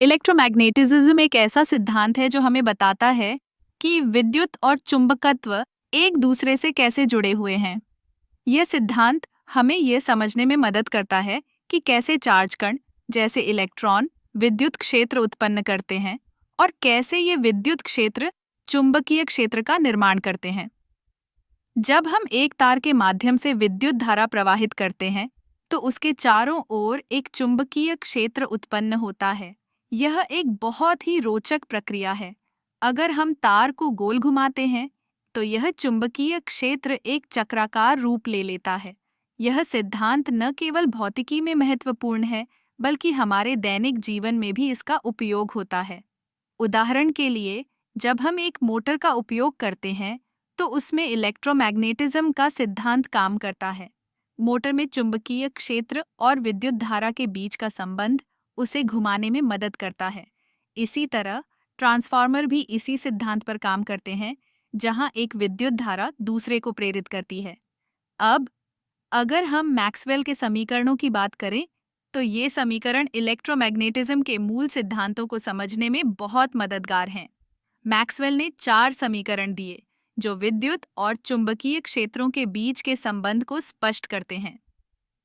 Electromagnetism एक ऐसा सिद्धांत है जो हमें बताता है कि विद्युत और चुंबकत्व एक दूसरे से कैसे जुड़े हुए हैं। यह सिद्धांत हमें यह समझने में मदद करता है कि कैसे चार्ज कण जैसे इलेक्ट्रॉन विद्युत क्षेत्र उत्पन्न करते हैं और कैसे ये विद्युत क्षेत्र चुंबकीय क्षेत्र का निर्माण करते हैं। जब हम एक तार के माध्यम से विद्युत धारा प्रवाहित करते हैं तो उसके चारों ओर एक चुंबकीय क्षेत्र उत्पन्न होता है। यह एक बहुत ही रोचक प्रक्रिया है। अगर हम तार को गोल घुमाते हैं तो यह चुंबकीय क्षेत्र एक चक्राकार रूप ले लेता है। यह सिद्धांत न केवल भौतिकी में महत्वपूर्ण है बल्कि हमारे दैनिक जीवन में भी इसका उपयोग होता है। उदाहरण के लिए, जब हम एक मोटर का उपयोग करते हैं तो उसमें इलेक्ट्रोमैग्नेटिज्म का सिद्धांत काम करता है। मोटर में चुंबकीय क्षेत्र और विद्युत धारा के बीच का संबंध उसे घुमाने में मदद करता है। इसी तरह ट्रांसफार्मर भी इसी सिद्धांत पर काम करते हैं, जहां एक विद्युत धारा दूसरे को प्रेरित करती है। अब अगर हम मैक्सवेल के समीकरणों की बात करें तो ये समीकरण इलेक्ट्रोमैग्नेटिज्म के मूल सिद्धांतों को समझने में बहुत मददगार हैं। मैक्सवेल ने 4 समीकरण दिए जो विद्युत और चुंबकीय क्षेत्रों के बीच के संबंध को स्पष्ट करते हैं।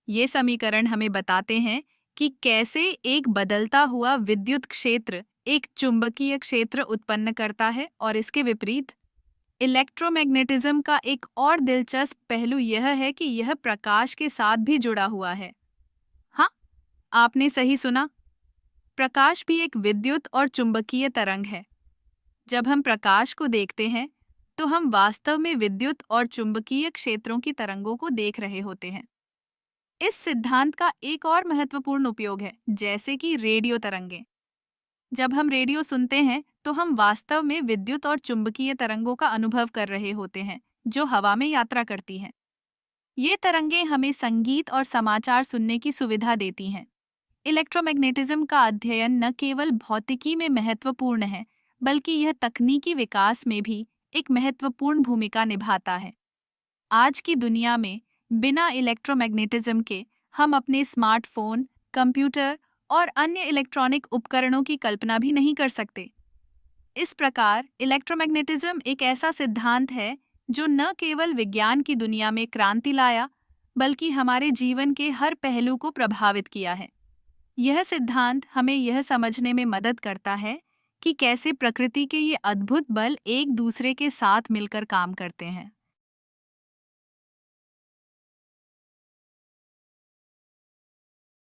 ये समीकरण हमें बताते हैं कि कैसे एक बदलता हुआ विद्युत क्षेत्र एक चुंबकीय क्षेत्र उत्पन्न करता है और इसके विपरीत। इलेक्ट्रोमैग्नेटिज्म का एक और दिलचस्प पहलू यह है कि यह प्रकाश के साथ भी जुड़ा हुआ है। हाँ, आपने सही सुना। प्रकाश भी एक विद्युत और चुंबकीय तरंग है। जब हम प्रकाश को देखते हैं तो हम वास्तव में विद्युत और चुंबकीय क्षेत्रों की तरंगों को देख रहे होते हैं। इस सिद्धांत का एक और महत्वपूर्ण उपयोग है, जैसे कि रेडियो तरंगें। जब हम रेडियो सुनते हैं तो हम वास्तव में विद्युत और चुंबकीय तरंगों का अनुभव कर रहे होते हैं जो हवा में यात्रा करती हैं। ये तरंगें हमें संगीत और समाचार सुनने की सुविधा देती हैं। इलेक्ट्रोमैग्नेटिज्म का अध्ययन न केवल भौतिकी में महत्वपूर्ण है बल्कि यह तकनीकी विकास में भी एक महत्वपूर्ण भूमिका निभाता है। आज की दुनिया में बिना इलेक्ट्रोमैग्नेटिज्म के हम अपने स्मार्टफोन, कंप्यूटर और अन्य इलेक्ट्रॉनिक उपकरणों की कल्पना भी नहीं कर सकते। इस प्रकार इलेक्ट्रोमैग्नेटिज्म एक ऐसा सिद्धांत है जो न केवल विज्ञान की दुनिया में क्रांति लाया बल्कि हमारे जीवन के हर पहलू को प्रभावित किया है। यह सिद्धांत हमें यह समझने में मदद करता है कि कैसे प्रकृति के ये अद्भुत बल एक दूसरे के साथ मिलकर काम करते हैं।